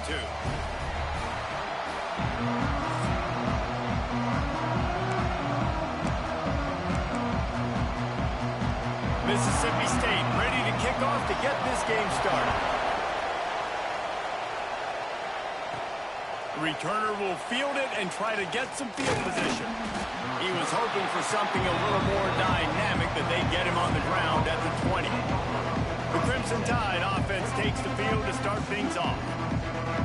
2. Mississippi State ready to kick off to get this game started. The returner will field it and try to get some field position. He was hoping for something a little more dynamic, but they get him on the ground at the 20. The Crimson Tide offense takes the field to start things off.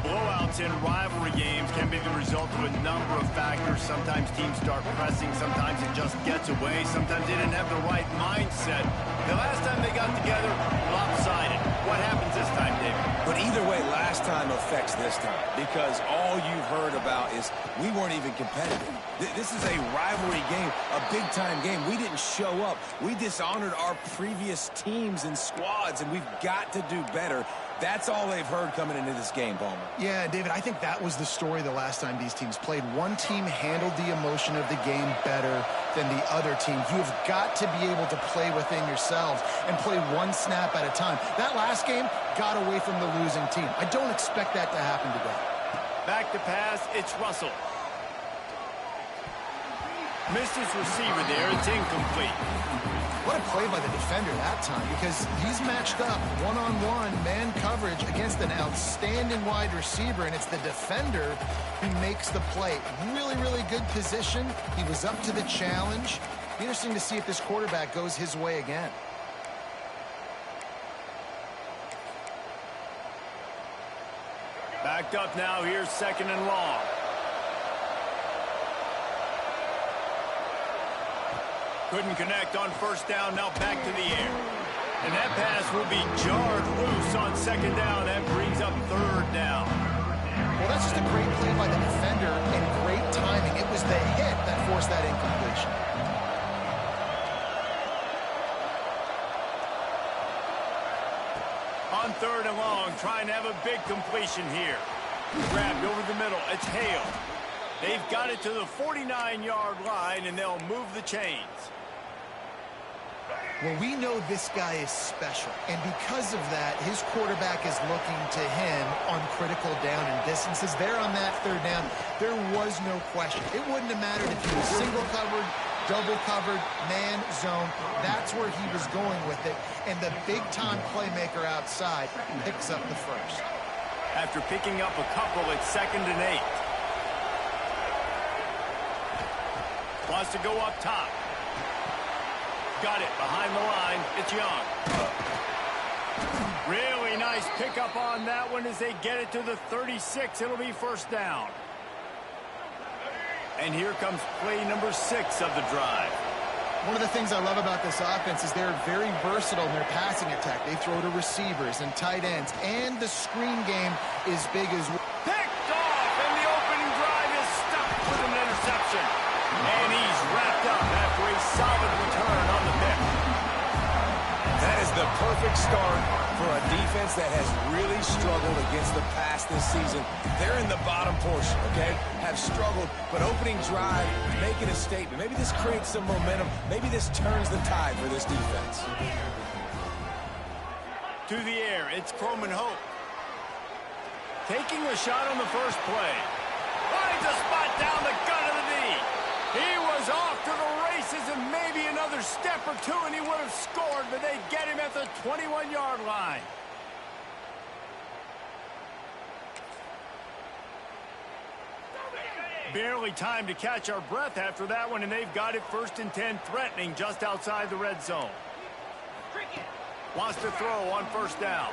Blowouts in rivalry games can be the result of a number of factors. Sometimes teams start pressing, sometimes it just gets away, sometimes they didn't have the right mindset. The last time they got together, lopsided. What happens this time, David? But either way, last time affects this time, because all you've heard about is we weren't even competitive. This is a rivalry game, a big-time game. We didn't show up. We dishonored our previous teams and squads, and we've got to do better. That's all they've heard coming into this game, Palmer. Yeah, David, I think that was the story the last time these teams played. One team handled the emotion of the game better than the other team. You have got to be able to play within yourselves and play one snap at a time. That last game got away from the losing team. I don't expect that to happen today. Back to pass, it's Russell. Missed his receiver there, it's incomplete. What a play by the defender that time, because he's matched up one-on-one man coverage against an outstanding wide receiver, and it's the defender who makes the play. Really, really good position. He was up to the challenge. Interesting to see if this quarterback goes his way again. Backed up now, here's 2nd and long. Couldn't connect on 1st down, now back to the air. And that pass will be jarred loose on 2nd down. That brings up 3rd down. Well, that's just a great play by the defender and great timing. It was the hit that forced that incompletion. On 3rd and long, trying to have a big completion here. Grabbed over the middle, it's Hale. They've got it to the 49-yard line, and they'll move the chains. Well, we know this guy is special, and because of that, his quarterback is looking to him on critical down and distances. There on that 3rd down, there was no question. It wouldn't have mattered if he was single covered, double covered, man, zone. That's where he was going with it, and the big-time playmaker outside picks up the first. After picking up a couple, it's 2nd and 8. Wants to go up top. Got it behind the line. It's Young. Really nice pickup on that one as they get it to the 36. It'll be 1st down. And here comes play number 6 of the drive. One of the things I love about this offense is they're very versatile in their passing attack. They throw to receivers and tight ends, and the screen game is big as well. Picked off, and the opening drive is stuck with an interception. And he's wrapped up after a solid return on the pick. That is the perfect start for a defense that has really struggled against the pass this season. They're in the bottom portion, okay? Have struggled, but opening drive, making a statement. Maybe this creates some momentum. Maybe this turns the tide for this defense. To the air, it's Croman Hope. Taking a shot on the first play. Finds a spot down the gut of the knee. He was off to the races, and maybe another step or two and he would have scored, but they get him at the 21-yard line. Barely time to catch our breath after that one, and they've got it 1st and 10, threatening just outside the red zone. Wants to throw on 1st down.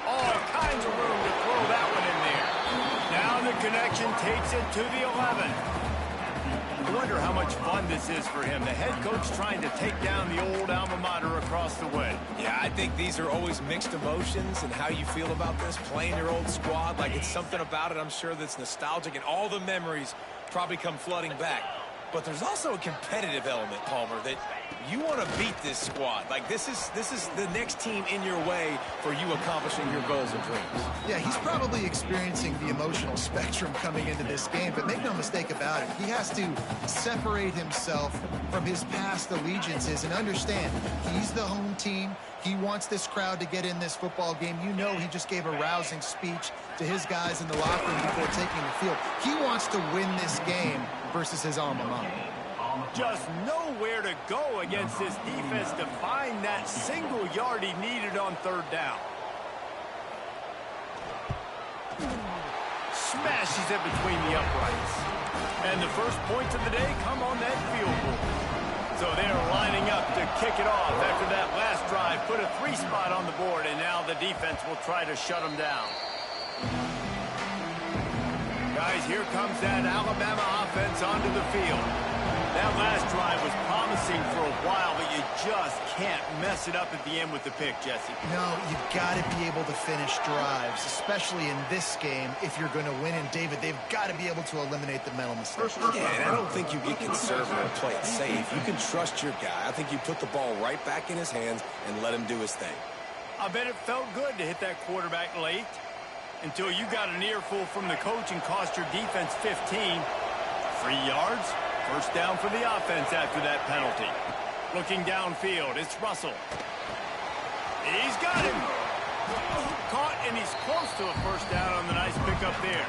All kinds of room to throw that one in there. Now the connection takes it to the 11. I wonder how much fun this is for him. The head coach trying to take down the old alma mater across the way. Yeah, I think these are always mixed emotions, and how you feel about this, playing your old squad, like it's something about it, I'm sure, that's nostalgic, and all the memories probably come flooding back. But there's also a competitive element, Palmer, that You want to beat this squad. Like, this is the next team in your way for you accomplishing your goals and dreams. Yeah, he's probably experiencing the emotional spectrum coming into this game, but make no mistake about it. He has to separate himself from his past allegiances and understand he's the home team. He wants this crowd to get in this football game. You know, he just gave a rousing speech to his guys in the locker room before taking the field. He wants to win this game versus his alma mater. Just nowhere to go against this defense to find that single yard he needed on third down. Smashes it between the uprights. And the first points of the day come on that field goal. So they're lining up to kick it off after that last drive. Put a 3-spot on the board, and now the defense will try to shut them down. Guys, here comes that Alabama offense onto the field. That last drive was promising for a while, but you just can't mess it up at the end with the pick, Jesse. No, you've got to be able to finish drives, especially in this game if you're going to win. And, David, they've got to be able to eliminate the mental mistakes. Yeah, and I don't think you get conservative and play it safe. You can trust your guy. I think you put the ball right back in his hands and let him do his thing. I bet it felt good to hit that quarterback late until you got an earful from the coach and cost your defense 15. 3 yards. First down for the offense after that penalty. Looking downfield, it's Russell. He's got him. Caught, and he's close to a first down on the nice pickup there.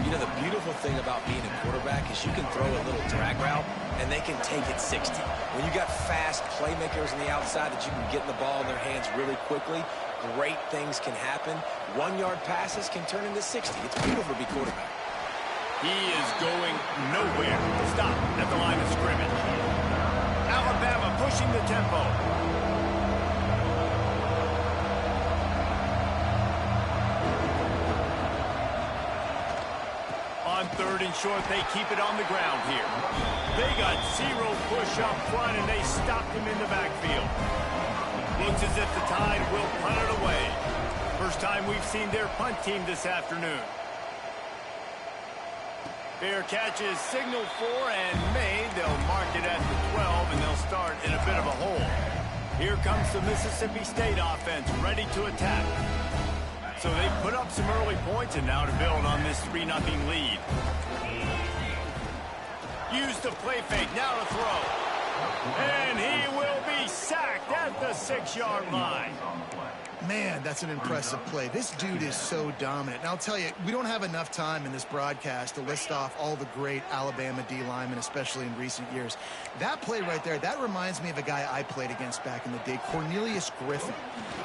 You know, the beautiful thing about being a quarterback is you can throw a little drag route, and they can take it 60. When you got fast playmakers on the outside that you can get the ball in their hands really quickly, great things can happen. 1-yard passes can turn into 60. It's beautiful to be quarterback. He is going nowhere. Stop at the line of scrimmage. Alabama pushing the tempo. On third and short, they keep it on the ground here. They got 0 push up front, and they stopped him in the backfield. Looks as if the Tide will punt it away. First time we've seen their punt team this afternoon. Fair catch is signaled for and made. They'll mark it at the 12, and they'll start in a bit of a hole. Here comes the Mississippi State offense, ready to attack. So they put up some early points, and now to build on this 3-0 lead. Use the play fake, now to throw. And he will be sacked at the 6-yard line. Man, that's an impressive play. This dude is so dominant. And I'll tell you, we don't have enough time in this broadcast to list off all the great Alabama D linemen, especially in recent years. That play right there, that reminds me of a guy I played against back in the day, Cornelius Griffin,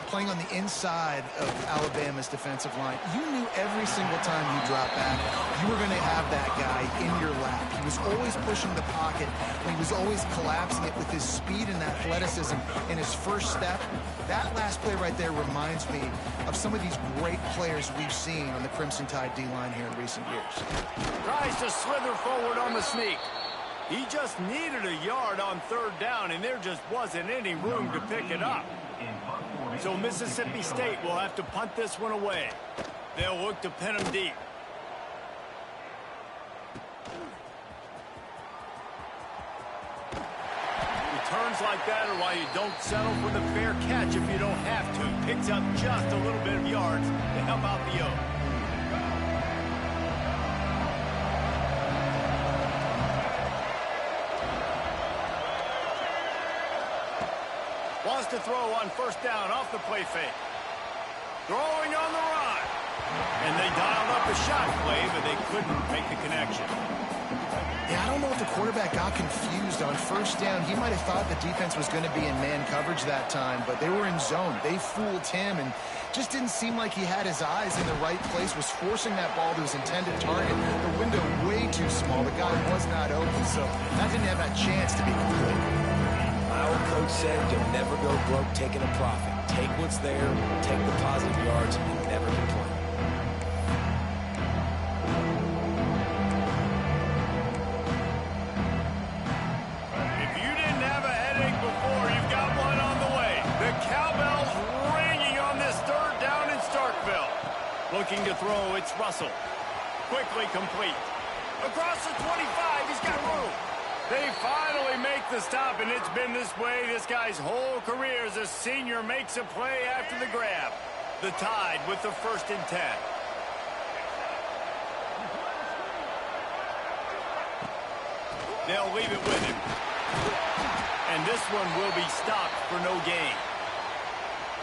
playing on the inside of Alabama's defensive line. You knew every single time you dropped back, you were going to have that guy in your lap. He was always pushing the pocket. He was always collapsing it with his speed and athleticism in his first step. That last play right there reminds me of some of these great players we've seen on the Crimson Tide D-line here in recent years. Tries to slither forward on the sneak. He just needed a yard on third down, and there just wasn't any room to pick it up. So Mississippi State will have to punt this one away. They'll look to pin him deep. Turns like that are why you don't settle for the fair catch if you don't have to. Picks up just a little bit of yards to help out the O. Wants to throw on first down off the play fake. Throwing on the run. And they dialed up the shot play, but they couldn't make the connection. Yeah, I don't know if the quarterback got confused on first down. He might have thought the defense was going to be in man coverage that time, but they were in zone. They fooled him and just didn't seem like he had his eyes in the right place, was forcing that ball to his intended target. The window way too small. The guy was not open, so that didn't have that chance to be complete. My old coach said you'll never go broke taking a profit. Take what's there, take the positive yards, and never complain. Looking to throw, it's Russell. Quickly complete. Across the 25, he's got room. They finally make the stop, and it's been this way this guy's whole career as a senior makes a play after the grab. The Tide with the 1st and 10. They'll leave it with him. And this one will be stopped for no gain.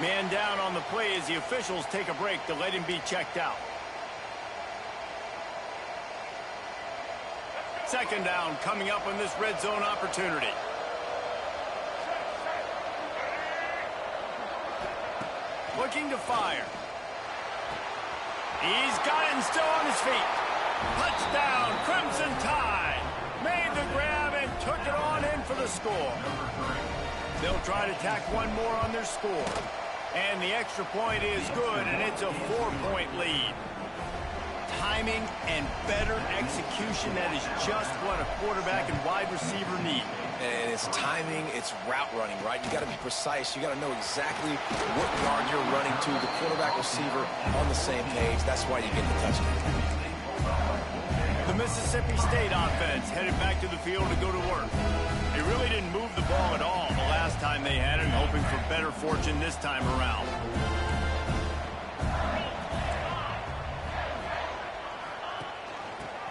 Man down on the play as the officials take a break to let him be checked out. 2nd down coming up on this red zone opportunity. Looking to fire. He's got it and still on his feet. Touchdown, Crimson Tide. Made the grab and took it on in for the score. They'll try to tack one more on their score. And the extra point is good, and it's a 4-point lead. Timing and better execution, that is just what a quarterback and wide receiver need. And it's timing, it's route running, right? You got to be precise. You got to know exactly what yard you're running to. The quarterback receiver on the same page. That's why you get the touchdown. The Mississippi State offense headed back to the field to go to work. They really didn't move the ball at all the last time they had it, hoping for better fortune this time around.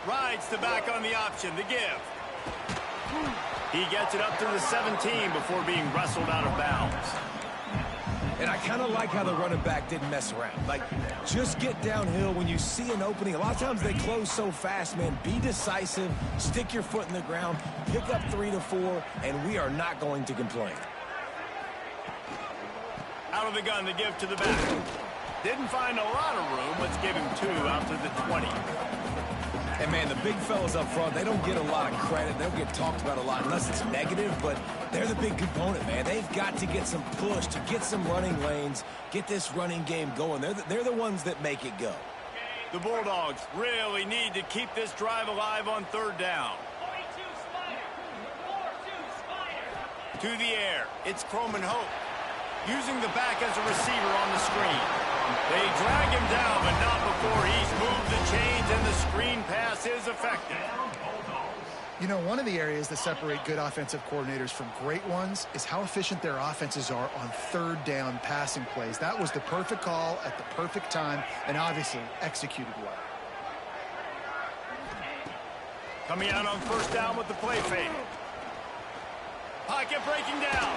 Rides the back on the option, the give. He gets it up to the 17 before being wrestled out of bounds. And I kind of like how the running back didn't mess around. Like, just get downhill when you see an opening. A lot of times they close so fast, man. Be decisive, stick your foot in the ground, pick up 3 to 4, and we are not going to complain. Out of the gun, the give to the back. Didn't find a lot of room. Let's give him 2 out to the 20. And, man, the big fellas up front, they don't get a lot of credit. They don't get talked about a lot unless it's negative, but they're the big component, man. They've got to get some push, to get some running lanes, get this running game going. They're the ones that make it go. The Bulldogs really need to keep this drive alive on 3rd down. To the air, it's Croman Hope. Using the back as a receiver on the screen. They drag him down, but not before he's moved the chains, and the screen pass is effective. You know, one of the areas that separate good offensive coordinators from great ones is how efficient their offenses are on 3rd down passing plays. That was the perfect call at the perfect time, and obviously executed well. Coming out on 1st down with the play fake. Pocket breaking down.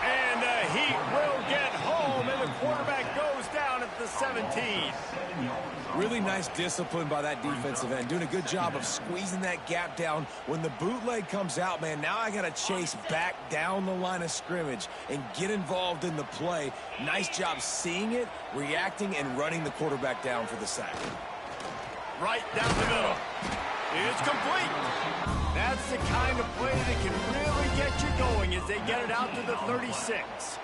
And he will get home, and the quarterback goes down at the 17. Really nice discipline by that defensive end. Doing a good job of squeezing that gap down. When the bootleg comes out, man, now I got to chase back down the line of scrimmage and get involved in the play. Nice job seeing it, reacting, and running the quarterback down for the sack. Right down the middle. It's complete. That's the kind of play that can really get you going as they get it out to the 36.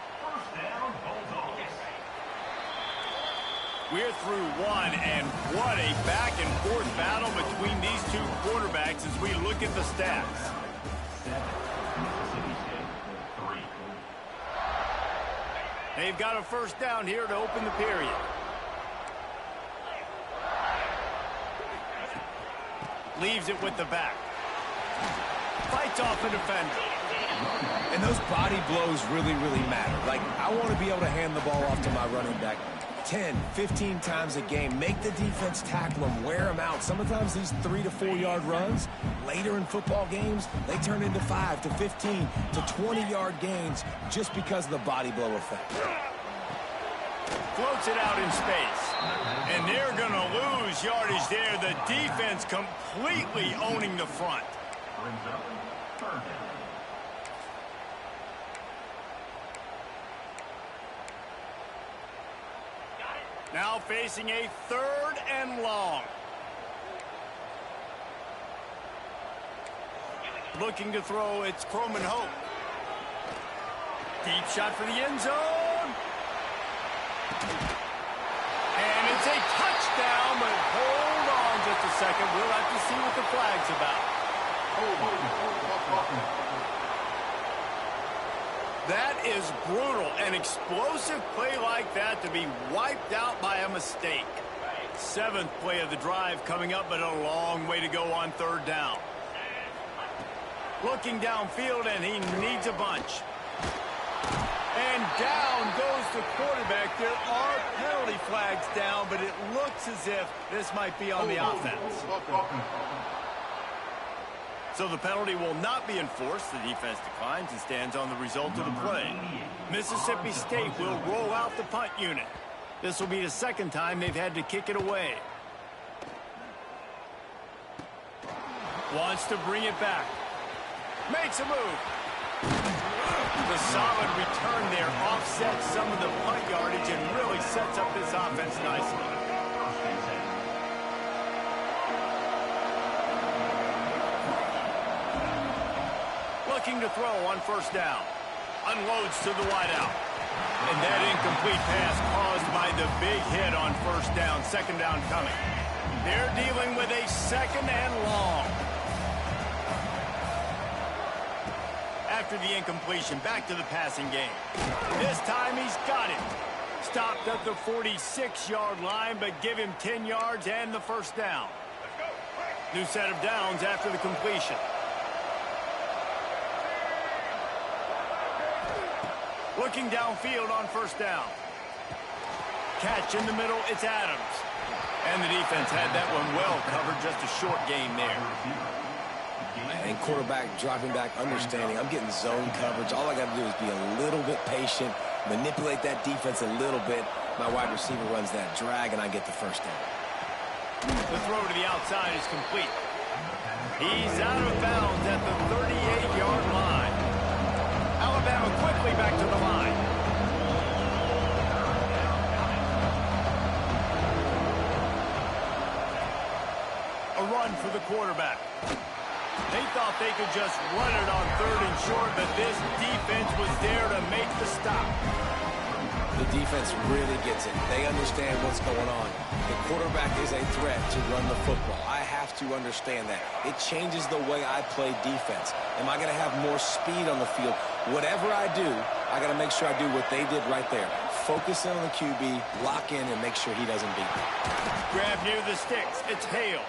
We're through one, and what a back-and-forth battle between these two quarterbacks as we look at the stats. They've got a 1st down here to open the period. Leaves it with the back. Fights off the defender. And those body blows really, really matter. Like, I want to be able to hand the ball off to my running back 10, 15 times a game. Make the defense tackle them, wear them out. Sometimes these 3 to 4 yard runs, later in football games, they turn into 5 to 15 to 20 yard gains just because of the body blow effect. Floats it out in space. And they're going to lose yardage there. The defense completely owning the front. Now facing a 3rd and long. Looking to throw, it's Croman Hope. Deep shot for the end zone. And it's a touchdown, but hold on just a second. We'll have to see what the flag's about. That is brutal. An explosive play like that to be wiped out by a mistake. 7th play of the drive coming up, but a long way to go on 3rd down. Looking downfield, and he needs a bunch. And down goes the quarterback. There are penalty flags down, but it looks as if this might be on the offense. So the penalty will not be enforced. The defense declines and stands on the result of the play. Mississippi State will roll out the punt unit. This will be the second time they've had to kick it away. Wants to bring it back. Makes a move. The solid return there offsets some of the punt yardage and really sets up this offense nicely. Looking to throw on first down. Unloads to the wideout. And that incomplete pass caused by the big hit on first down. Second down coming. They're dealing with a second and long. After the incompletion, back to the passing game. This time he's got it. Stopped at the 46-yard line, but give him 10 yards and the first down. New set of downs after the completion. Looking downfield on first down. Catch in the middle, it's Adams. And the defense had that one well covered, just a short gain there. And quarterback dropping back, understanding I'm getting zone coverage. All I got to do is be a little bit patient, manipulate that defense a little bit. My wide receiver runs that drag, and I get the first down. The throw to the outside is complete. He's out of bounds at the 38-yard line. Alabama quickly back to the line. A run for the quarterback. They thought they could just run it on third and short, but this defense was there to make the stop. The defense really gets it. They understand what's going on. The quarterback is a threat to run the football. I have to understand that. It changes the way I play defense. Am I going to have more speed on the field? Whatever I do, I got to make sure I do what they did right there. Focus in on the QB, lock in, and make sure he doesn't beat me. Grab near the sticks. It's Hale.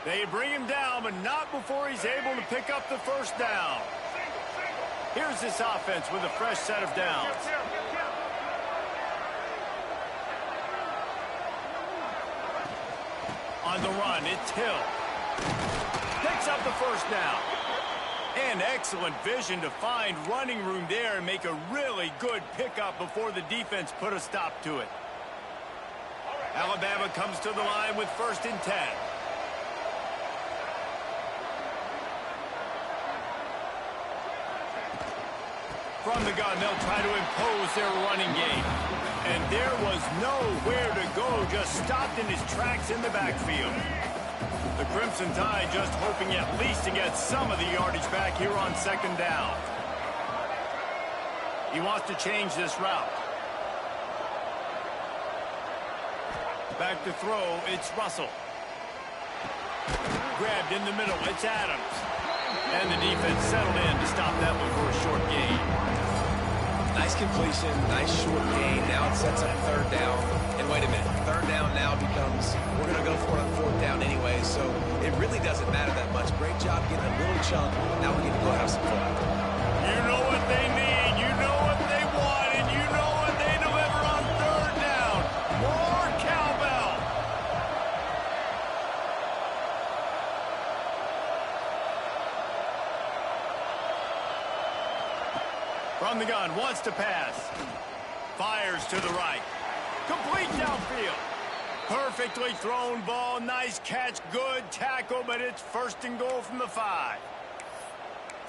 They bring him down, but not before he's able to pick up the first down. Here's this offense with a fresh set of downs. On the run, it's Hill. Picks up the first down. And excellent vision to find running room there and make a really good pickup before the defense put a stop to it. Alabama comes to the line with 1st and 10. From the gun, they'll try to impose their running game. And there was nowhere to go, just stopped in his tracks in the backfield. The Crimson Tide just hoping at least to get some of the yardage back here on 2nd down. He wants to change this route. Back to throw, it's Russell. Grabbed in the middle, it's Adams. And the defense settled in to stop that one for a short gain. Nice completion, nice short gain. Now it sets up 3rd down. And wait a minute, 3rd down now becomes, we're going to go for it on 4th down anyway, so it really doesn't matter that much. Great job getting a little chunk. Now we get to go have some fun. You know what they need, you know what they want, and you know what they deliver on 3rd down. More cowbell. From the gun, wants to pass. Fires to the right. Complete downfield. Perfectly thrown ball. Nice catch. Good tackle, but it's 1st and goal from the 5.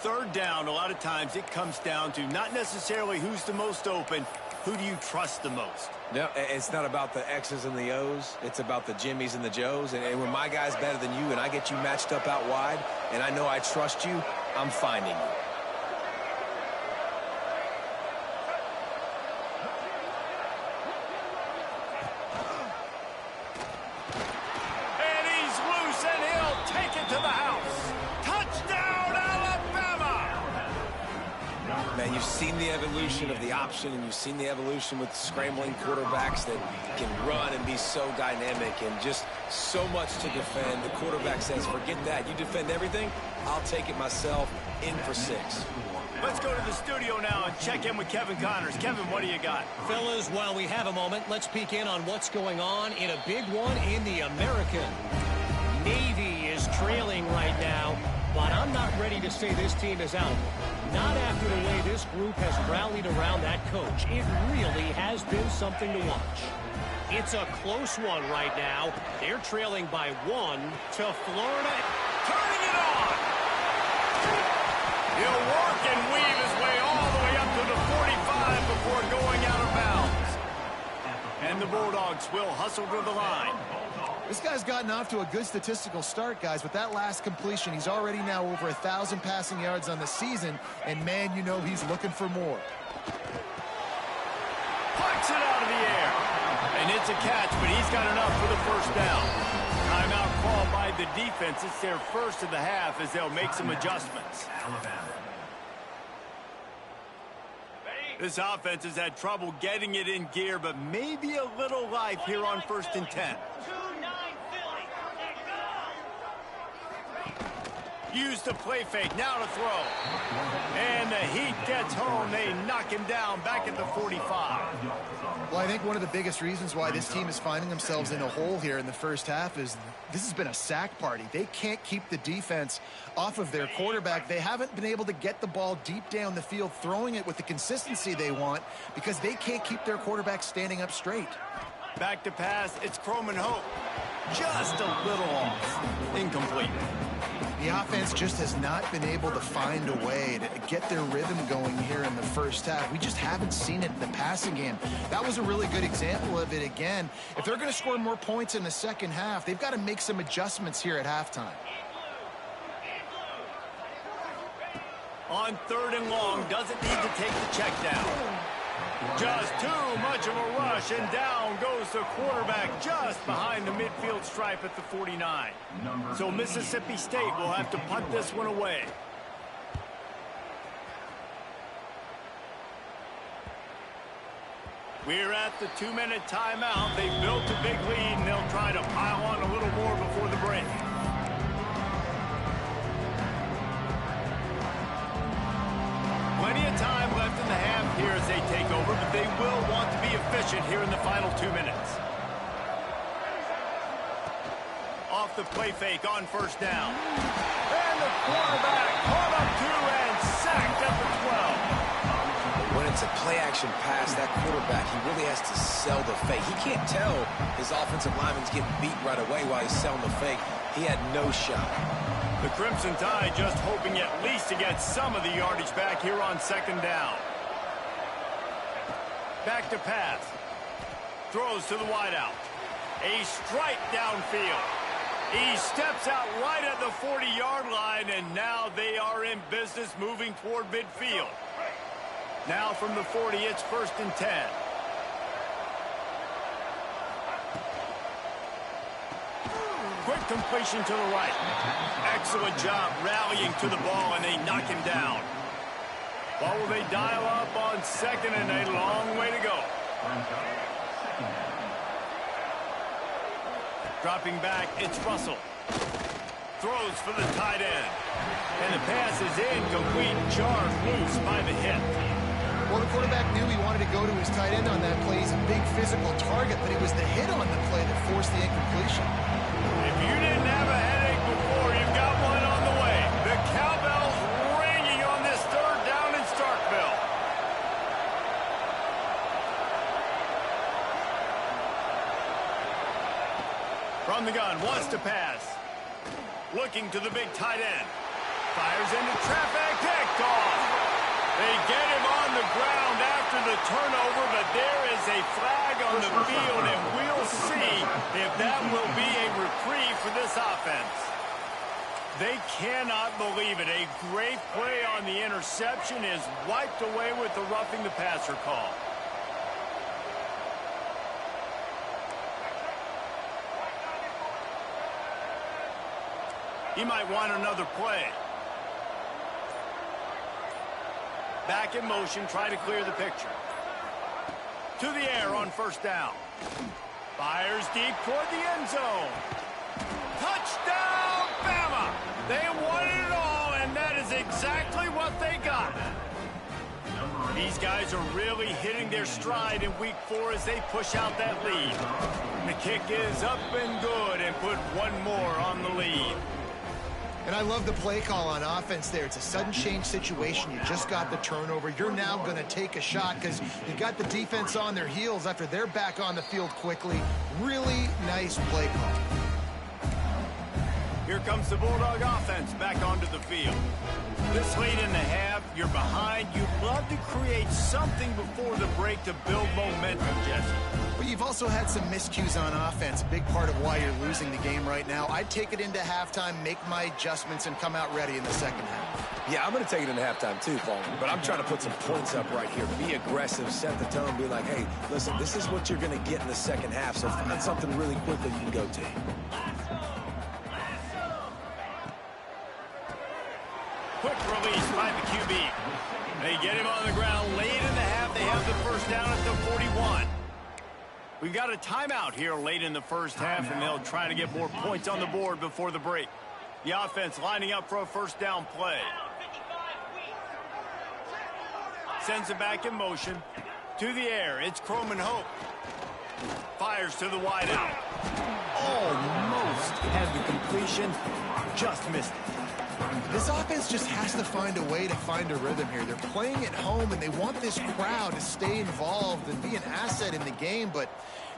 3rd down, a lot of times it comes down to not necessarily who's the most open, who do you trust the most? No, it's not about the X's and the O's. It's about the Jimmies and the Joes. And when my guy's better than you and I get you matched up out wide, and I know I trust you, I'm finding you. You you've seen the evolution of the option, and you've seen the evolution with scrambling quarterbacks that can run and be so dynamic and just so much to defend. The quarterback says, forget that. You defend everything, I'll take it myself. In for 6. Let's go to the studio now and check in with Kevin Connors. Kevin, what do you got? Fellas, while we have a moment, let's peek in on what's going on in a big one in the American. Navy is trailing right now, but I'm not ready to say this team is out. Not after the way this group has rallied around that coach. It really has been something to watch. It's a close one right now. They're trailing by 1 to Florida. Turning it on! He'll work and weave his way all the way up to the 45 before going out of bounds. And the Bulldogs will hustle to the line. This guy's gotten off to a good statistical start, guys. With that last completion, he's already now over 1,000 passing yards on the season. And, man, you know he's looking for more. Pucks it out of the air. And it's a catch, but he's got enough for the first down. Timeout called by the defense. It's their first of the half as they'll make some adjustments. This offense has had trouble getting it in gear, but maybe a little life here on 1st and 10. Use the play fake, now to throw. And the Heat gets home. They knock him down back at the 45. Well, I think one of the biggest reasons why this team is finding themselves in a hole here in the first half is this has been a sack party. They can't keep the defense off of their quarterback. They haven't been able to get the ball deep down the field, throwing it with the consistency they want because they can't keep their quarterback standing up straight. Back to pass, it's Croman Hope. Just a little off. Incomplete. The offense just has not been able to find a way to get their rhythm going here in the first half. We just haven't seen it in the passing game. That was a really good example of it again. If they're going to score more points in the second half, they've got to make some adjustments here at halftime. On 3rd and long, doesn't need to take the check down. Just too much of a rush, and down goes the quarterback just behind the midfield stripe at the 49. So Mississippi State will have to punt this one away. We're at the 2-minute timeout. They built a big lead, and they'll try to pile on a little more before the break. Plenty of time left in the half here as they take over, but they will want to be efficient here in the final 2 minutes. Off the play fake on 1st down. And the quarterback caught up to and sacked at the 12. When it's a play-action pass, that quarterback, he really has to sell the fake. He can't tell his offensive lineman's getting beat right away while he's selling the fake. He had no shot. The Crimson Tide just hoping at least to get some of the yardage back here on 2nd down. Back to pass. Throws to the wideout. A strike downfield. He steps out right at the 40-yard line, and now they are in business moving toward midfield. Now from the 40, it's 1st and 10. Quick completion to the right. Excellent job rallying to the ball, and they knock him down. Well, will they dial up on 2nd and a long way to go? Dropping back, it's Russell. Throws for the tight end. And the pass is incomplete, jarred loose by the hit. Well, the quarterback knew he wanted to go to his tight end on that play. He's a big physical target, but it was the hit on the play that forced the incompletion. If you didn't have a headache before, you've got one on the way. The cowbell's ringing on this 3rd down in Starkville. From the gun, wants to pass. Looking to the big tight end. Fires into traffic, picked off. They get him on the ground after the turnover, but there is a flag on the field, and we'll see if that will be a reprieve for this offense. They cannot believe it. A great play on the interception is wiped away with the roughing the passer call. He might want another play. Back in motion, try to clear the picture. To the air on first down. Fires deep toward the end zone. Touchdown, Bama! They wanted it all, and that is exactly what they got. These guys are really hitting their stride in week 4 as they push out that lead. The kick is up and good and put one more on the lead. And I love the play call on offense there. It's a sudden change situation. You just got the turnover. You're now going to take a shot because you got the defense on their heels after they're back on the field quickly. Really nice play call. Here comes the Bulldog offense back onto the field. This late in the half, you're behind. You'd love to create something before the break to build momentum, Jesse. But you've also had some miscues on offense, a big part of why you're losing the game right now. I'd take it into halftime, make my adjustments, and come out ready in the second half. Yeah, I'm going to take it into halftime too, Paul. But I'm trying to put some points up right here. Be aggressive, set the tone, be like, hey, listen, this is what you're going to get in the second half, so find something really quickly you can go to. Quick release by the QB. They get him on the ground late in the half. They have the first down at the 41. We've got a timeout here late in the first half, and they'll try to get more points on the board before the break. The offense lining up for a first down play. Sends it back in motion. To the air, it's Croman Hope. Fires to the wideout. Almost had the completion, just missed it. This offense just has to find a way to find a rhythm here. They're playing at home, and they want this crowd to stay involved and be an asset in the game, but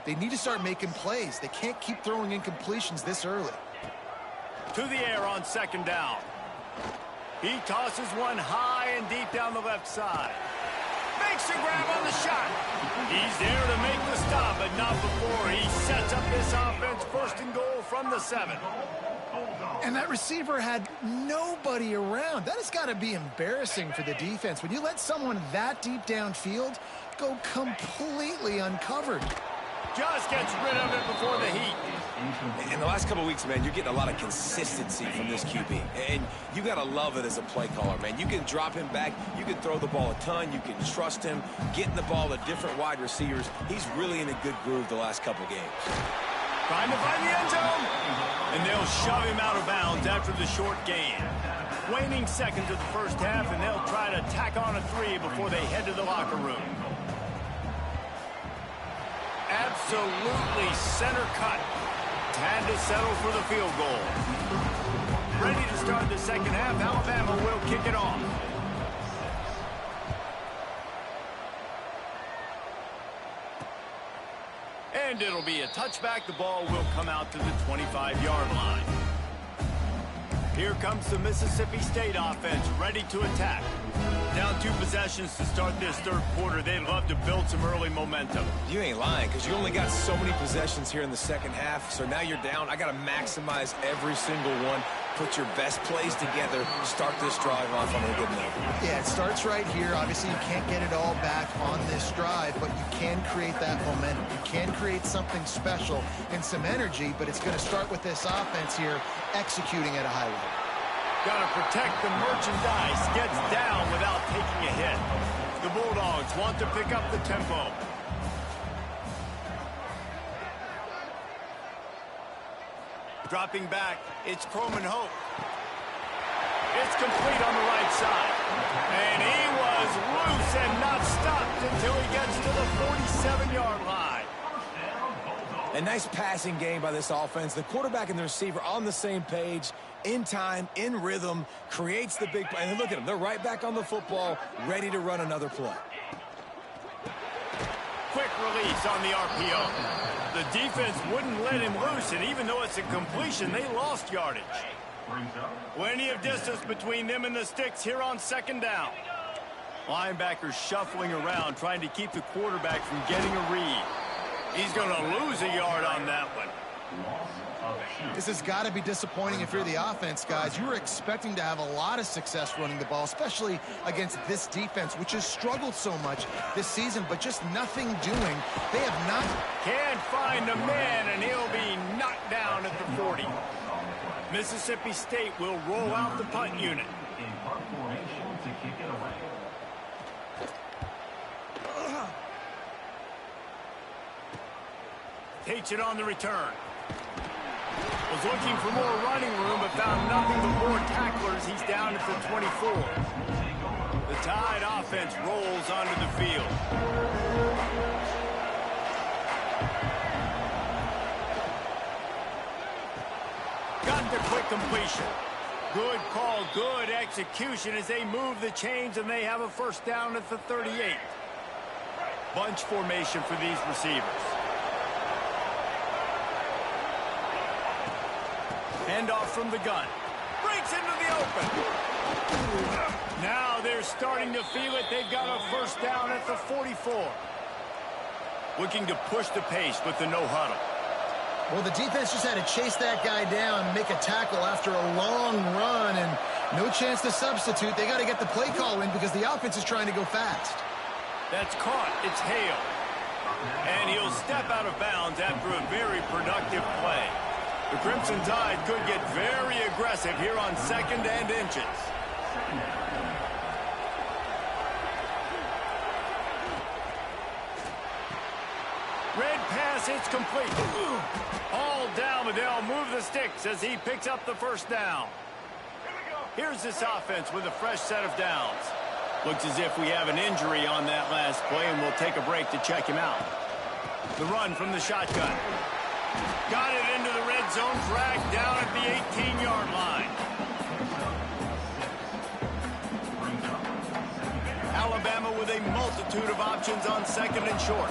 they need to start making plays. They can't keep throwing incompletions this early. To the air on second down. He tosses one high and deep down the left side. Makes a grab on the shot. He's there to make the stop, but not before he sets up this offense first and goal from the 7. And that receiver had nobody around. That has got to be embarrassing for the defense. When you let someone that deep downfield go completely uncovered. Just gets rid of it before the heat. In the last couple of weeks, man, you're getting a lot of consistency from this QB. And you got to love it as a play caller, man. You can drop him back. You can throw the ball a ton. You can trust him. Getting the ball to different wide receivers. He's really in a good groove the last couple games. Trying to find the end zone. And they'll shove him out of bounds after the short gain. Waning seconds of the first half, and they'll try to tack on a 3 before they head to the locker room. Absolutely center cut. Had to settle for the field goal. Ready to start the second half. Alabama will kick it off. And it'll be a touchback. The ball will come out to the 25-yard line. Here comes the Mississippi State offense, ready to attack. Down 2 possessions to start this third quarter. They'd love to build some early momentum. You ain't lying, because you only got so many possessions here in the second half. So now you're down. I got to maximize every single one. Put your best plays together. Start this drive off on a good note. Yeah, it starts right here. Obviously, you can't get it all back on this drive, but you can create that momentum. You can create something special and some energy, but it's going to start with this offense here executing at a high level. Got to protect the merchandise. Gets down without taking a hit. The Bulldogs want to pick up the tempo. Dropping back, it's Croman Hope. It's complete on the right side. And he was loose and not stopped until he gets to the 47-yard line. A nice passing game by this offense. The quarterback and the receiver on the same page, in time, in rhythm, creates the big play. And look at them. They're right back on the football, ready to run another play. Quick release on the RPO. The defense wouldn't let him loose, and even though it's a completion, they lost yardage. Plenty of distance between them and the sticks here on second down. Linebackers shuffling around, trying to keep the quarterback from getting a read. He's going to lose a yard on that one. This has got to be disappointing if you're the offense, guys. You were expecting to have a lot of success running the ball, especially against this defense, which has struggled so much this season, but just nothing doing. They have not. Can't find a man, and he'll be knocked down at the 40. Mississippi State will roll out the punt unit. Takes it on the return. Was looking for more running room, but found nothing but more tacklers. He's down at the 24. The Tide offense rolls onto the field. Got the quick completion. Good call, good execution as they move the chains, and they have a first down at the 38. Bunch formation for these receivers. Handoff from the gun. Breaks into the open. Now they're starting to feel it. They've got a first down at the 44. Looking to push the pace with the no huddle. Well, the defense just had to chase that guy down, make a tackle after a long run, and no chance to substitute. They got to get the play call in because the offense is trying to go fast. That's caught. It's Hale. And he'll step out of bounds after a very productive play. The Crimson Tide could get very aggressive here on 2nd and inches. Red pass, it's complete. All down, but they'll move the sticks as he picks up the first down. Here's this offense with a fresh set of downs. Looks as if we have an injury on that last play, and we'll take a break to check him out. The run from the shotgun. Got it into the red zone, dragged down at the 18-yard line. Alabama with a multitude of options on 2nd and short.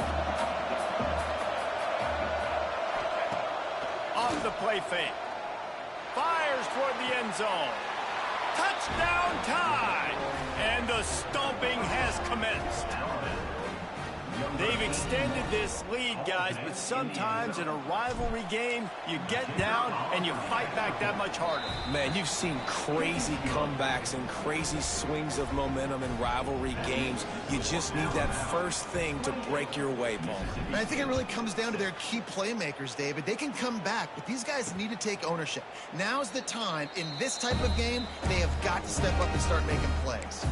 Off the play fake. Fires toward the end zone. Touchdown Tide! And the stomping has commenced. They've extended this lead, guys, but sometimes in a rivalry game, you get down and you fight back that much harder. Man, you've seen crazy comebacks and crazy swings of momentum in rivalry games. You just need that first thing to break your way, Paul. And I think it really comes down to their key playmakers, David. They can come back, but these guys need to take ownership. Now's the time. In this type of game, they have got to step up and start making plays.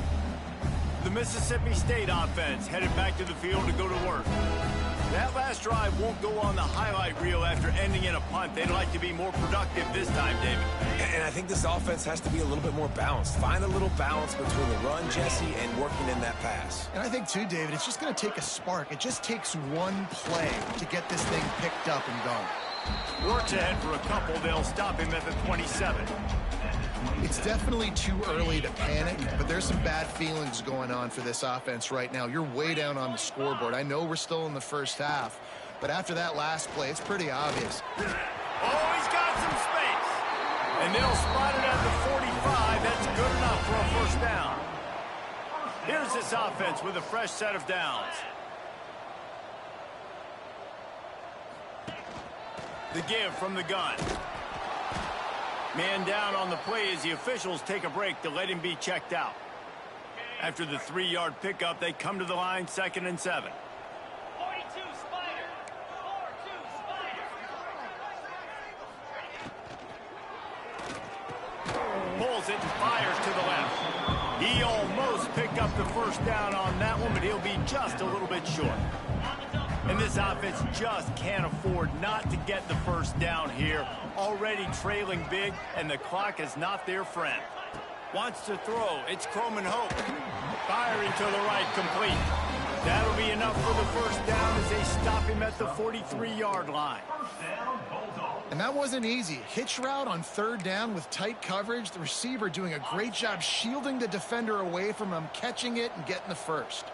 The Mississippi State offense headed back to the field to go to work. That last drive won't go on the highlight reel after ending in a punt. They'd like to be more productive this time, David. And I think this offense has to be a little bit more balanced. Find a little balance between the run, Jesse, and working in that pass. And I think, too, David, it's just going to take a spark. It just takes one play to get this thing picked up and going. Works ahead for a couple. They'll stop him at the 27. It's definitely too early to panic, but there's some bad feelings going on for this offense right now. You're way down on the scoreboard. I know we're still in the first half, but after that last play, it's pretty obvious. Oh, he's got some space. And they'll spot it at the 45. That's good enough for a first down. Here's this offense with a fresh set of downs. The give from the gun. Man down on the play as the officials take a break to let him be checked out. After the 3-yard pickup, they come to the line, 2nd and 7. 42 Spider. 42 Spider. Pulls it and fires to the left. He almost picked up the first down on that one, but he'll be just a little bit short. And this offense just can't afford not to get the first down here. Already trailing big, and the clock is not their friend. Wants to throw. It's Croman Hope. Firing to the right, complete. That'll be enough for the first down as they stop him at the 43-yard line. And that wasn't easy. Hitch route on 3rd down with tight coverage. The receiver doing a great job shielding the defender away from him, catching it, and getting the first.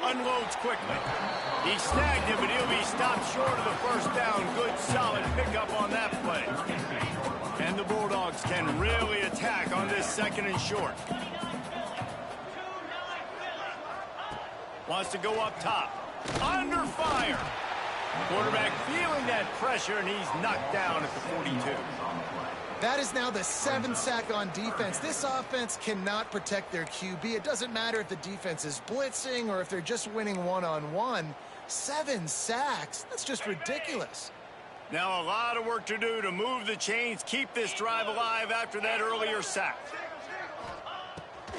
Unloads quickly. He snagged him, but he'll be stopped short of the first down. Good, solid pickup on that play. And the Bulldogs can really attack on this 2nd and short. Wants to go up top. Under fire. Quarterback feeling that pressure, and he's knocked down at the 42. That is now the 7th sack on defense. This offense cannot protect their QB. It doesn't matter if the defense is blitzing or if they're just winning one-on-one. 7 sacks? That's just ridiculous. Now a lot of work to do to move the chains, keep this drive alive after that earlier sack.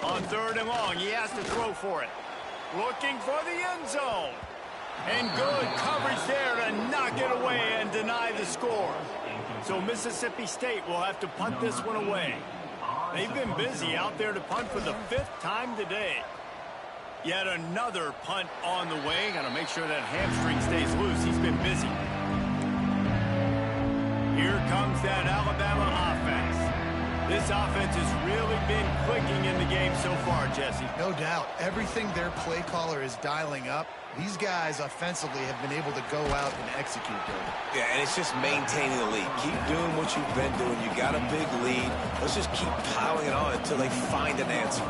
On 3rd and long, he has to throw for it. Looking for the end zone. And good coverage there to knock it away and deny the score. So Mississippi State will have to punt this one away. They've been busy out there to punt for the 5th time today. Yet another punt on the way. Got to make sure that hamstring stays loose. He's been busy. Here comes that Alabama offense. This offense has really been clicking in the game so far, Jesse. No doubt. Everything their play caller is dialing up, these guys offensively have been able to go out and execute, David. Yeah, and it's just maintaining the lead. Keep doing what you've been doing. You got a big lead. Let's just keep piling it on until they find an answer.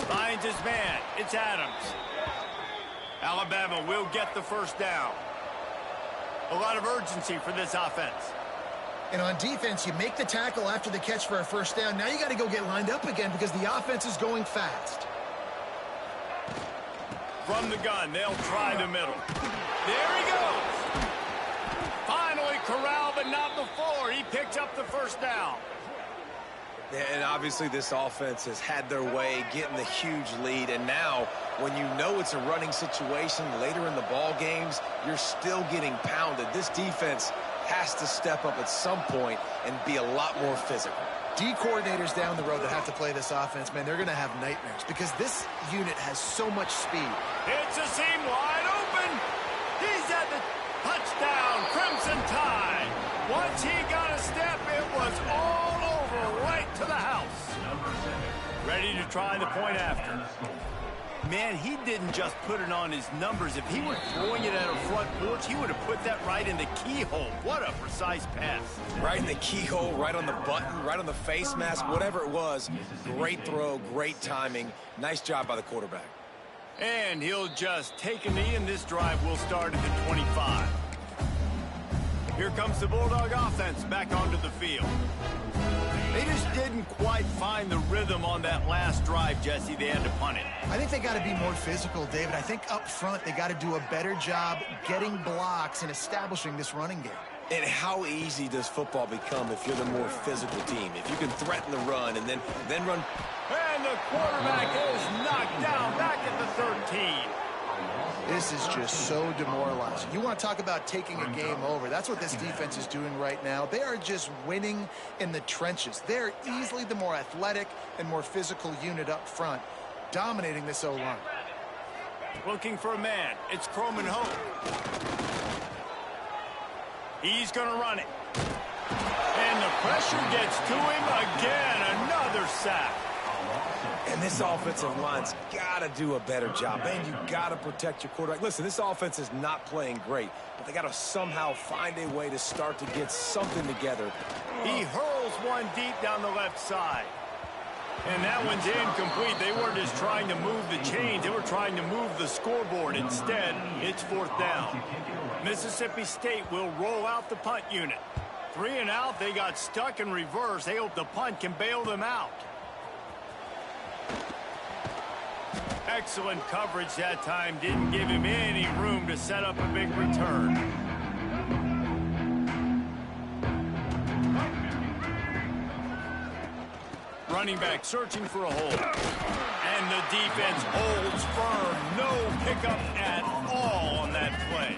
Finds his man. It's Adams. Alabama will get the first down. A lot of urgency for this offense. And on defense, you make the tackle after the catch for a first down. Now you got to go get lined up again because the offense is going fast. From the gun, they'll try the middle. There he goes. Finally corralled, but not before. He picks up the first down. And obviously this offense has had their way, getting the huge lead. And now, when you know it's a running situation later in the ball games, you're still getting pounded. This defense has to step up at some point and be a lot more physical. D coordinators down the road that have to play this offense, man, they're going to have nightmares because this unit has so much speed. It's a seam wide open. He's at the touchdown, Crimson Tide. Once he got a step, it was all over, right to the house. Ready to try the point after. Man, he didn't just put it on his numbers. If he were throwing it at a front porch, he would have put that right in the keyhole. What a precise pass. Right in the keyhole, right on the button, right on the face mask, whatever it was. Great throw, great timing. Nice job by the quarterback. And he'll just take a knee, and this drive will start at the 25. Here comes the Bulldog offense back onto the field. They just didn't quite find the rhythm on that last drive, Jesse. They had to punt it. I think they got to be more physical, David. I think up front they got to do a better job getting blocks and establishing this running game. And how easy does football become if you're the more physical team? If you can threaten the run and then run. And the quarterback is knocked down back at the 13. This is just so demoralizing. You want to talk about taking a game over. That's what this defense is doing right now. They are just winning in the trenches. They're easily the more athletic and more physical unit up front, dominating this O-line. Looking for a man. It's Croman Hope. He's going to run it. And the pressure gets to him again. Another sack. And this offensive line's got to do a better job. Man, you got to protect your quarterback. Listen, this offense is not playing great, but they got to somehow find a way to start to get something together. He hurls one deep down the left side. And that one's incomplete. They weren't just trying to move the chains. They were trying to move the scoreboard. Instead, it's 4th down. Mississippi State will roll out the punt unit. 3 and out. They got stuck in reverse. They hope the punt can bail them out. Excellent coverage that time. Didn't give him any room to set up a big return. Running back searching for a hole. And the defense holds firm. No pickup at all on that play.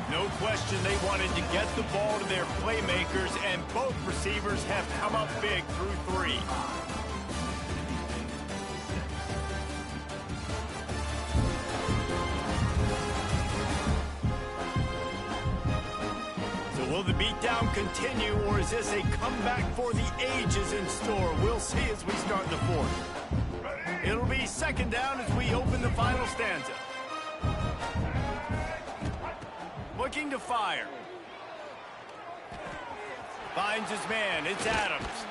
No question they wanted to get the ball to their playmakers, and both receivers have come up big through 3. So will the beatdown continue, or is this a comeback for the ages in store? We'll see as we start the 4th. It'll be 2nd down as we open the final stanza. Looking to fire. Finds his man. It's Adams.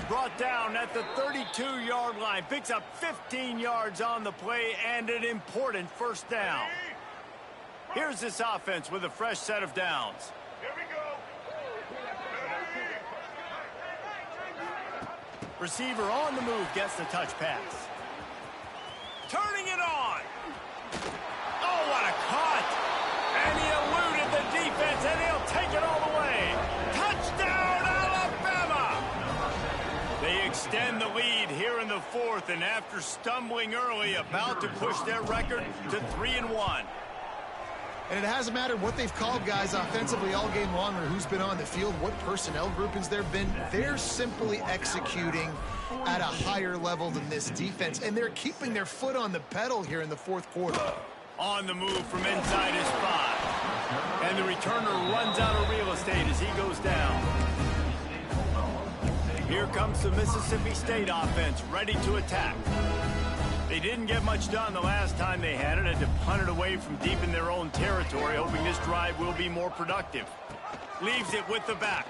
Brought down at the 32-yard line. Picks up 15 yards on the play and an important first down. Here's this offense with a fresh set of downs. Receiver on the move gets the touch pass. Turning it on. Oh, what a cut. And he eluded the defense, and he'll take it all the way. Touchdown, Alabama! They extend the lead here in the fourth, and after stumbling early, about to push their record to 3-1. And it hasn't mattered what they've called guys offensively all game long or who's been on the field, what personnel groupings there have been. They're simply executing at a higher level than this defense, and they're keeping their foot on the pedal here in the fourth quarter. On the move from inside his 5. And the returner runs out of real estate as he goes down. Here comes the Mississippi State offense ready to attack. They didn't get much done the last time they had it, had to punt it away from deep in their own territory, hoping this drive will be more productive. Leaves it with the back.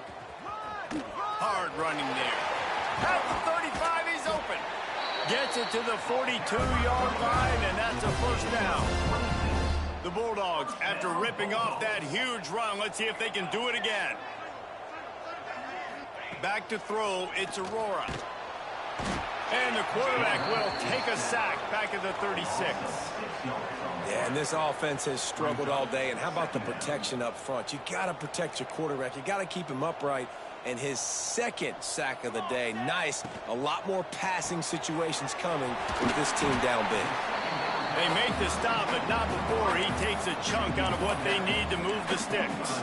Hard running there. At the 35, he's open. Gets it to the 42-yard line, and that's a first down. The Bulldogs, after ripping off that huge run, let's see if they can do it again. Back to throw, it's Aurora. And the quarterback will take a sack back at the 36. Yeah, and this offense has struggled all day. And how about the protection up front? You got to protect your quarterback. You got to keep him upright. And his second sack of the day, nice. A lot more passing situations coming with this team down big. They make the stop, but not before he takes a chunk out of what they need to move the sticks.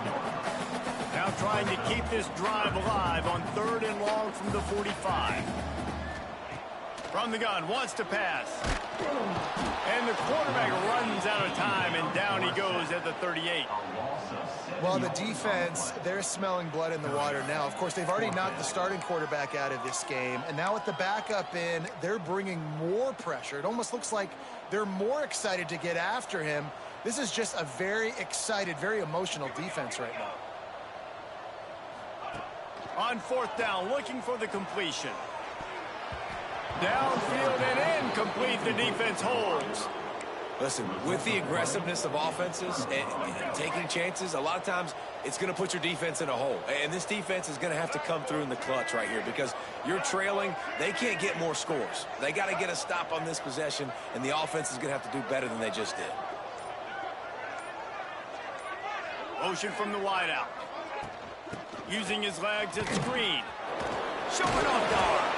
Now trying to keep this drive alive on 3rd and long from the 45. From the gun, wants to pass. And the quarterback runs out of time, and down he goes at the 38. Well, the defense, they're smelling blood in the water now. Of course, they've already knocked the starting quarterback out of this game, and now with the backup in, they're bringing more pressure. It almost looks like they're more excited to get after him. This is just a very excited, very emotional defense right now. On 4th down, looking for the completion. Downfield and incomplete, the defense holds. Listen, with the aggressiveness of offenses and taking chances, a lot of times it's going to put your defense in a hole. And this defense is going to have to come through in the clutch right here because you're trailing. They can't get more scores. They got to get a stop on this possession, and the offense is going to have to do better than they just did. Motion from the wideout. Using his legs at screen. Showing off the arm.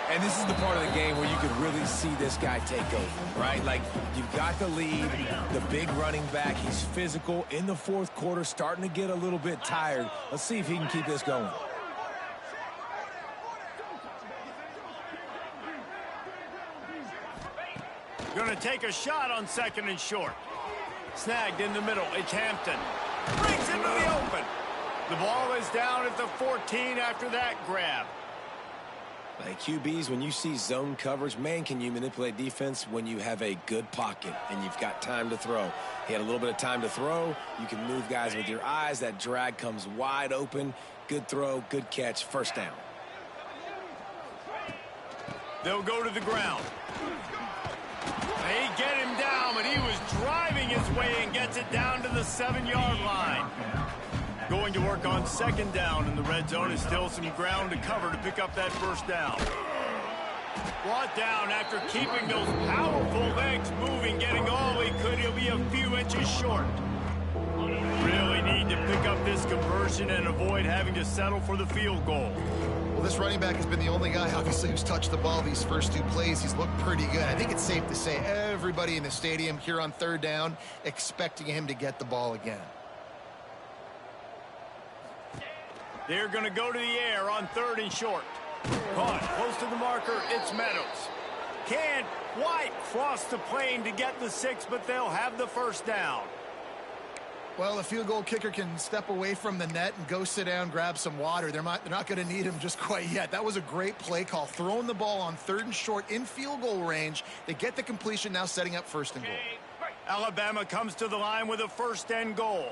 And this is the part of the game where you could really see this guy take over, right? Like, you've got the lead, the big running back. He's physical in the fourth quarter, starting to get a little bit tired. Let's see if he can keep this going. Going to take a shot on 2nd and short. Snagged in the middle. It's Hampton. Brings into the open. The ball is down at the 14 after that grab. Hey, QBs, when you see zone coverage, man, can you manipulate defense when you have a good pocket and you've got time to throw. He had a little bit of time to throw. You can move guys with your eyes. That drag comes wide open. Good throw, good catch, first down. They'll go to the ground. They get him down, but he was driving his way and gets it down to the 7-yard line. Going to work on 2nd down in the red zone is still some ground to cover to pick up that first down. Brought down after keeping those powerful legs moving, getting all he could. He'll be a few inches short. Really need to pick up this conversion and avoid having to settle for the field goal. Well, this running back has been the only guy, obviously, who's touched the ball these first 2 plays. He's looked pretty good. I think it's safe to say everybody in the stadium here on 3rd down expecting him to get the ball again. They're going to go to the air on 3rd and short. Caught close to the marker, it's Meadows. Can't quite cross the plane to get the 6, but they'll have the first down. Well, the field goal kicker can step away from the net and go sit down, grab some water. They're not going to need him just quite yet. That was a great play call. Throwing the ball on 3rd and short in field goal range. They get the completion, now setting up 1st and goal. Alabama comes to the line with a 1st and goal.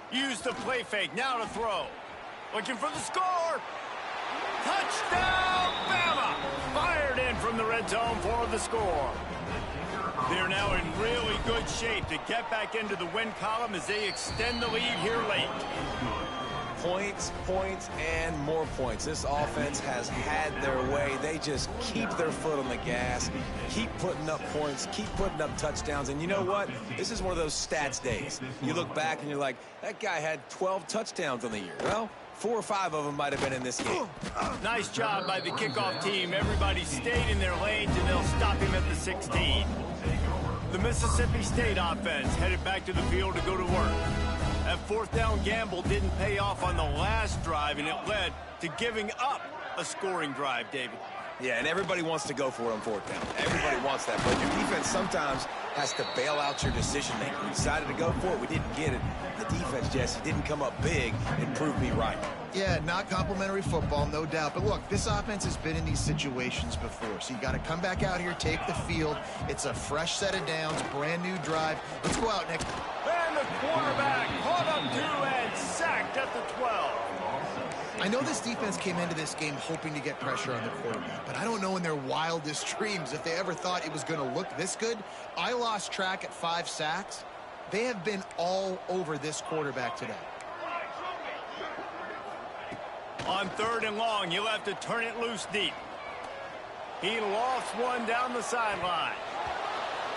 Use the play fake, now to throw. Looking for the score. Touchdown, Bama! Fired in from the red zone for the score. They're now in really good shape to get back into the win column as they extend the lead here late. Points, points, and more points. This offense has had their way. They just keep their foot on the gas, keep putting up points, keep putting up touchdowns. And you know what? This is one of those stats days. You look back and you're like, that guy had 12 touchdowns on the year. Well, 4 or 5 of them might have been in this game. Nice job by the kickoff team. Everybody stayed in their lanes, and they'll stop him at the 16. The Mississippi State offense headed back to the field to go to work. That fourth down gamble didn't pay off on the last drive, and it led to giving up a scoring drive, David. Yeah, and everybody wants to go for it on fourth down. Everybody wants that, but your defense sometimes has to bail out your decision-making. We decided to go for it. We didn't get it. The defense, Jesse, didn't come up big and prove me right. Yeah, not complimentary football, no doubt. But look, this offense has been in these situations before. So you got to come back out here, take the field. It's a fresh set of downs, brand new drive. Let's go out, Nick. And the quarterback caught up to and sacked at the 12. I know this defense came into this game hoping to get pressure on the quarterback, but I don't know in their wildest dreams if they ever thought it was going to look this good. I lost track at 5 sacks. They have been all over this quarterback today. On 3rd and long, you'll have to turn it loose deep. He lost one down the sideline.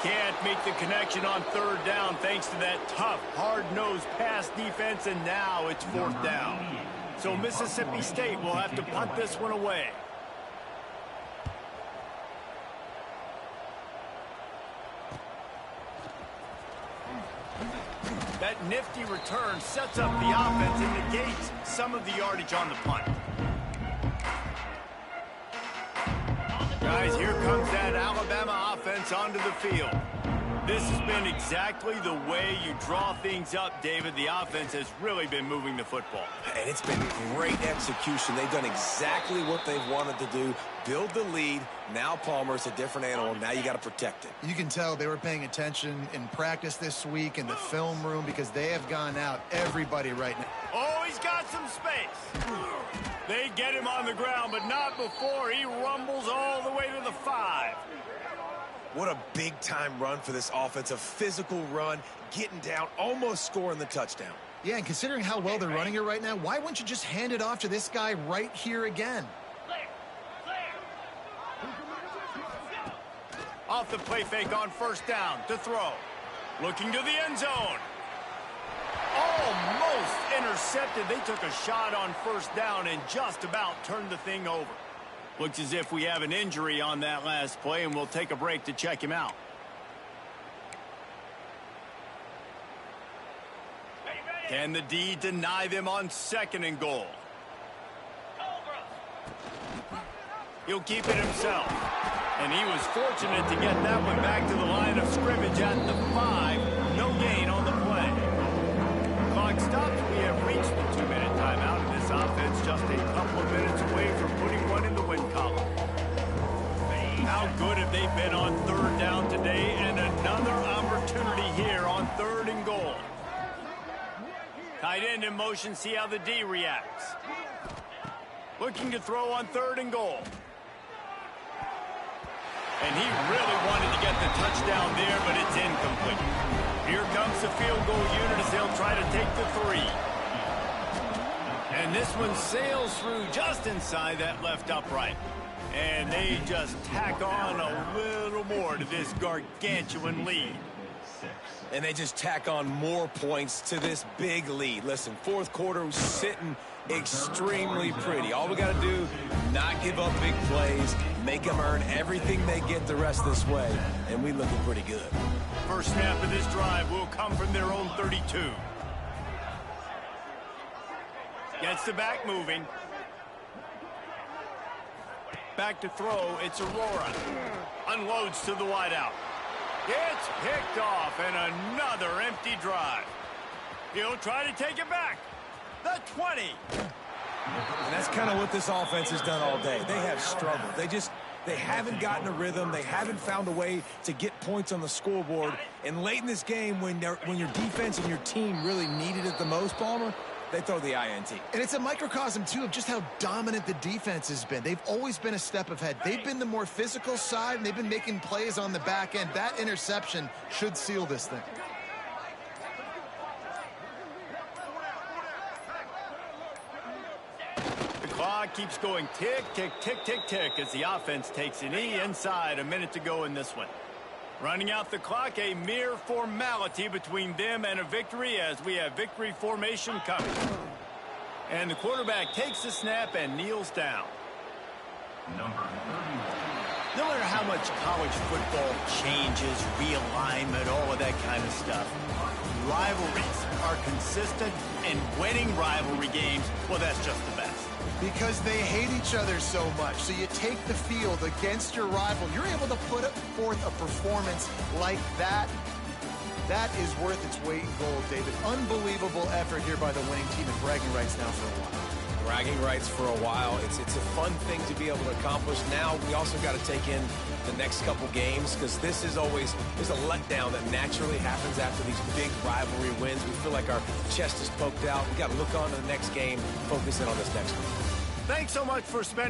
Can't make the connection on 3rd down thanks to that tough, hard-nosed pass defense, and now it's 4th down. So Mississippi State will have to punt this one away. That nifty return sets up the offense and negates some of the yardage on the punt. Guys, here comes that Alabama offense onto the field. This has been exactly the way you draw things up, David. The offense has really been moving the football. And it's been great execution. They've done exactly what they've wanted to do. Build the lead. Now Palmer's a different animal. Now you got to protect it. You can tell they were paying attention in practice this week in the film room because they have gone out everybody right now. Oh, he's got some space. They get him on the ground, but not before he rumbles all the way to the 5. What a big-time run for this offense. A physical run, getting down, almost scoring the touchdown. Yeah, and considering how well they're running it right now, why wouldn't you just hand it off to this guy right here again? Off the play fake on 1st down to throw. Looking to the end zone. Almost intercepted. They took a shot on 1st down and just about turned the thing over. Looks as if we have an injury on that last play, and we'll take a break to check him out. Can the D deny them on 2nd and goal? He'll keep it himself. And he was fortunate to get that one back to the line of scrimmage at the 5. No gain on the play. Clock stops. We have reached the 2-minute timeout, and this offense just a couple of minutes away from putting one in the win column. How good have they been on 3rd down today, and another opportunity here on 3rd and goal. Tight end in motion, see how the D reacts. Looking to throw on 3rd and goal. And he really wanted to get the touchdown there, but it's incomplete. Here comes the field goal unit as they'll try to take the 3. And this one sails through just inside that left upright. And they just tack on a little more to this gargantuan lead. And they just tack on more points to this big lead. Listen, 4th quarter was sitting extremely pretty. All we got to do, not give up big plays, make them earn everything they get the rest this way, and we looking pretty good. First snap of this drive will come from their own 32. Gets the back moving. Back to throw, it's Aurora. Unloads to the wideout. It's picked off, and another empty drive. He'll try to take it back. The 20. And that's kind of what this offense has done all day. They have struggled. They haven't gotten a rhythm. They haven't found a way to get points on the scoreboard. And late in this game, when your defense and your team really needed it the most, Palmer, they throw the INT. And it's a microcosm, too, of just how dominant the defense has been. They've always been a step ahead. They've been the more physical side, and they've been making plays on the back end. That interception should seal this thing. The clock keeps going tick, tick, tick, tick, tick as the offense takes an E inside. A minute to go in this one. Running out the clock, a mere formality between them and a victory as we have victory formation coming. And the quarterback takes the snap and kneels down. No matter how much college football changes, realignment, all of that kind of stuff, rivalries are consistent, and winning rivalry games, well, that's just the best. Because they hate each other so much. So you take the field against your rival. You're able to put forth a performance like that. That is worth its weight in gold, David. Unbelievable effort here by the winning team, and bragging rights now for a while. Bragging rights for a while. It's a fun thing to be able to accomplish. Now we also got to take in the next couple games, because this is always, there's a letdown that naturally happens after these big rivalry wins. We feel like our chest is poked out. We got to look on to the next game, focus in on this next one. Thanks so much for spending